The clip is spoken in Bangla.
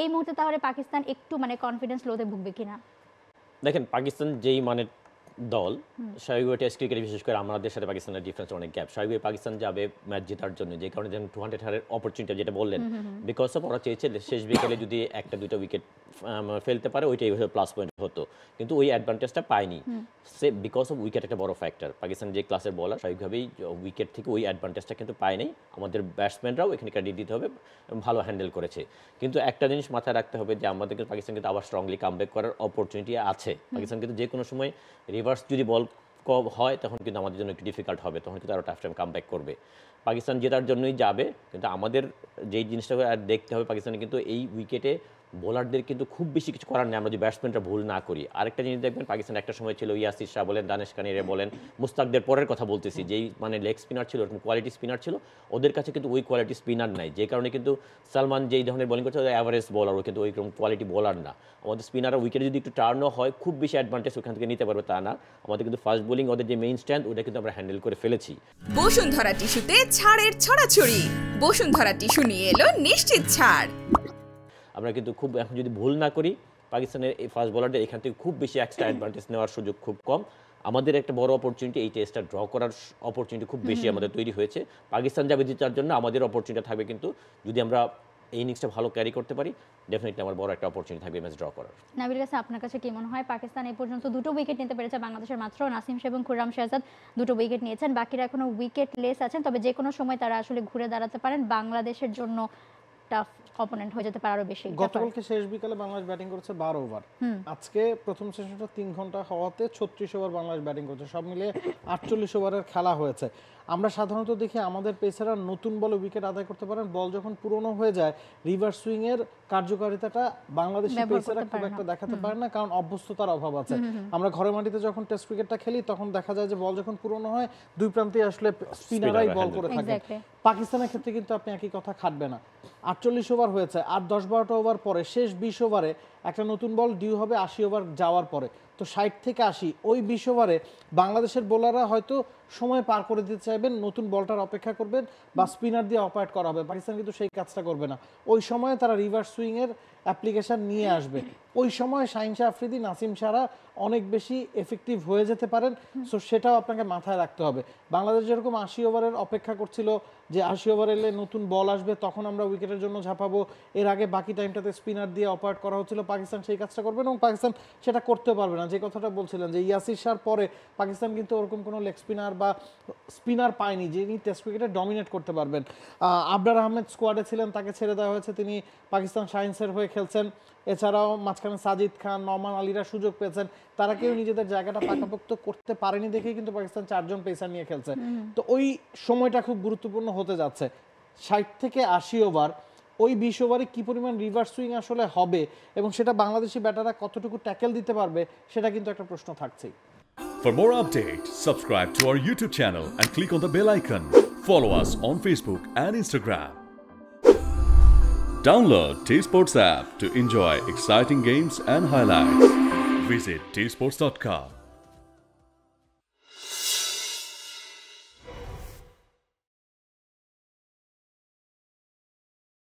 এই মুহূর্তে তাহলে পাকিস্তান একটু মানে কনফিডেন্স লোতে ভুগবে কিনা? দেখেন পাকিস্তান যেই মানের দল, স্বাভাবিকভাবে টেস্ট ক্রিকেটে বিশেষ করে আমাদের সাথে পাকিস্তানের ডিফারেন্স অনেক গ্যাপ। স্বাভাবিকভাবে পাকিস্তান যাবে ম্যাচ জেতার জন্য, যে কারণে যেমন 200 হারের অপরচুনিটি যেটা বললেন, বিকজ অফ ওরা চেয়েছে শেষ বিকেলে যদি একটা দুটো উইকেট ফেলতে পারে ওইটাই প্লাস পয়েন্ট হতো, কিন্তু ওই অ্যাডভান্টেজটা পায়নি সে বিকজ অফ উইকেট একটা বড় ফ্যাক্টর। পাকিস্তান যে ক্লাসের বলার স্বাভাবিকভাবেই উইকেট থেকে ওই অ্যাডভান্টেজটা কিন্তু পায় নাই। আমাদের ব্যাটসম্যানরাও এখানে ক্রেডিট দিতে হবে, ভালো হ্যান্ডেল করেছে। কিন্তু একটা জিনিস মাথায় রাখতে হবে যে আমাদের কিন্তু পাকিস্তান কিন্তু আবার স্ট্রংলি কামব্যাক করার অপরচুনিটি আছে। পাকিস্তান কিন্তু যে কোনো সময় রিভার্স যদি বল কম হয় তখন কিন্তু আমাদের জন্য একটু ডিফিকাল্ট হবে, তখন কিন্তু আরও টাফ টাইম কামব্যাক করবে। পাকিস্তান জেতার জন্যই যাবে, কিন্তু আমাদের যেই জিনিসটা আর দেখতে হবে পাকিস্তানে কিন্তু এই উইকেটে বোলারদের কিন্তু খুব বেশি কিছু করার নেই আমরা যদি ব্যাটসম্যানটা ভুল না করি। আরেকটা জিনিস দেখবেন পাকিস্তান একটা সময় ছিল ইয়াসির শাহ বলেন, দানেশ কানিরে বলেন, মুস্তাকদের পরের কথা বলতেছি, যেই মানে লেগ স্পিনার ছিল এরকম কোয়ালিটি স্পিনার ছিল, ওদের কাছে কিন্তু ওই কোয়ালিটি স্পিনার নাই, যে কারণে কিন্তু সালমান যেই ধরনের বোলিং করছে অ্যাভারেজ বোলার, ও কিন্তু ওইরকম কোয়ালিটি বোলার না। আমাদের স্পিনাররা উইকেটে যদি একটু টার্নও হয় খুব বেশি অ্যাডভান্টেজ ওখান থেকে নিতে পারবে তা না। আমাদের কিন্তু ফাস্ট বোলিং ওদের যে মেইন স্ট্যান্ড ওটা কিন্তু আমরা হ্যান্ডেল করে ফেলেছি। বসুন্ধরা টিস্যুতে ছাড়ের ছড়াছড়ি, বসুন্ধরা টিস্যু নিয়ে এলো নিশ্চিত ছাড়। আমরা কিন্তু খুব এখন যদি ভুল না করি পাকিস্তানের এই ফাস্ট বোলারদের এখান থেকে খুব বেশি এক্সট্রা অ্যাডভান্টেজ নেওয়ার সুযোগ খুব কম। আমাদের একটা বড় অপরচুনিটি এই টেস্টটা ড্র করার অপরচুনিটি খুব বেশি আমাদের তৈরি হয়েছে। পাকিস্তান যাবে জেতার জন্য আমাদের অপরচুনিটি থাকবে, কিন্তু যদি আমরা এই ইনিংসটা ভালো ক্যারি করতে পারি ডেফিনেটলি আমার বড় একটা অপরচুনিটি থাকবে ম্যাচ ড্র করার। নাবিল কাছে আপনার কাছে কি মনে হয় পাকিস্তান এই পর্যন্ত দুটো উইকেট নিতে পেরেছে, বাংলাদেশের মাত্র নাসিম শাহ এবং খুররাম শেহজাদ দুটো উইকেট নিয়েছেন, বাকিরা এখনো উইকেট লেস আছেন, তবে যে কোনো সময় তারা আসলে ঘুরে দাঁড়াতে পারেন, বাংলাদেশের জন্য টাফ অপোনেন্ট হয়ে যেতে পারে আরো বেশি। গতকালকে শেষ বিকালে বাংলাদেশ ব্যাটিং করেছে 12 ওভার, আজকে প্রথম সেশনটা 3 ঘন্টা হওয়াতে 36 ওভার বাংলাদেশ ব্যাটিং করেছে, সব মিলিয়ে 48 ওভারের খেলা হয়েছে। আমরা সাধারণত দেখি আমাদের পেসাররা নতুন বলে উইকেট আদায় করতে পারেন, বল যখন পুরনো হয়ে যায় রিভার্স সুইং এর কার্যকারিতাটা বাংলাদেশি পেসাররা খুব একটা দেখাতে পারে না, কারণ অভ্যস্ততার অভাব আছে। আমরা ঘরের মাটিতে যখন টেস্ট ক্রিকেটটা খেলি তখন দেখা যায় যে বল যখন পুরনো হয় দুই প্রান্তে আসলে স্পিনাররাই বল করে থাকে। পাকিস্তানের ক্ষেত্রে কিন্তু আপনি একই কথা খাটবে না। 48 ওভার হয়েছে, আর 10-12টা ওভার পরে শেষ 20 ওভারে একটা নতুন বল ডিউ হবে 80 ওভার যাওয়ার পরে, তো 60 থেকে 80 ওই 20 ওভারে বাংলাদেশের বোলাররা হয়তো সময় পার করে দিতে চাইবেন, নতুন বলটার অপেক্ষা করবেন বা স্পিনার দিয়ে অপারেট করা হবে। পাকিস্তান কিন্তু সেই কাজটা করবে না, ওই সময় তারা রিভার্স সুইং এর অ্যাপ্লিকেশন নিয়ে আসবে। ওই সময় শাহিন শাহ আফ্রিদি, নাসিম শাহরা অনেক বেশি এফেক্টিভ হয়ে যেতে পারেন, সো সেটাও আপনাকে মাথায় রাখতে হবে। বাংলাদেশ যেরকম 80 ওভারের অপেক্ষা করছিল যে 80 ওভার এলে নতুন বল আসবে তখন আমরা উইকেটের জন্য ঝাঁপাবো, এর আগে বাকি টাইমটাতে স্পিনার দিয়ে অপারেট করা হচ্ছিল, পাকিস্তান সেই কাজটা করবে না এবং পাকিস্তান সেটা করতে পারবে না। যে কথাটা বলছিলেন যে ইয়াসির শাহর পরে পাকিস্তান কিন্তু ওরকম কোনো লেগ স্পিনার বা স্পিনার পায়নি যিনি টেস্ট ক্রিকেটে ডমিনেট করতে পারবেন। আবরার আহমেদ স্কোয়াডে ছিলেন, তাকে ছেড়ে দেওয়া হয়েছে, তিনি পাকিস্তান শাহিনসের হয়ে খেলছেন। এছাড়াও মাঝখানে সাজিদ খান, নওমান আলীরা সুযোগ পেয়েছেন, তারা কেউ নিজেদের জায়গাটা পাকাপোক্ত করতে পারেনি দেখেই কিন্তু পাকিস্তান 4 জন পেসার নিয়ে খেলছে। তো ওই সময়টা খুব গুরুত্বপূর্ণ হতে যাচ্ছে। 60 থেকে 80 ওভার, ওই 20 ওভারে কি পরিমাণ রিভার্স সুইং আসলে হবে এবং সেটা বাংলাদেশি ব্যাটাররা কতটুকু ট্যাকেল দিতে পারবে সেটা কিন্তু একটা প্রশ্ন থাকছেই। For more updates, subscribe to our YouTube channel and click on the bell icon. Follow us on Facebook and Instagram. Download T-Sports app to enjoy exciting games and highlights. Visit tsports.com.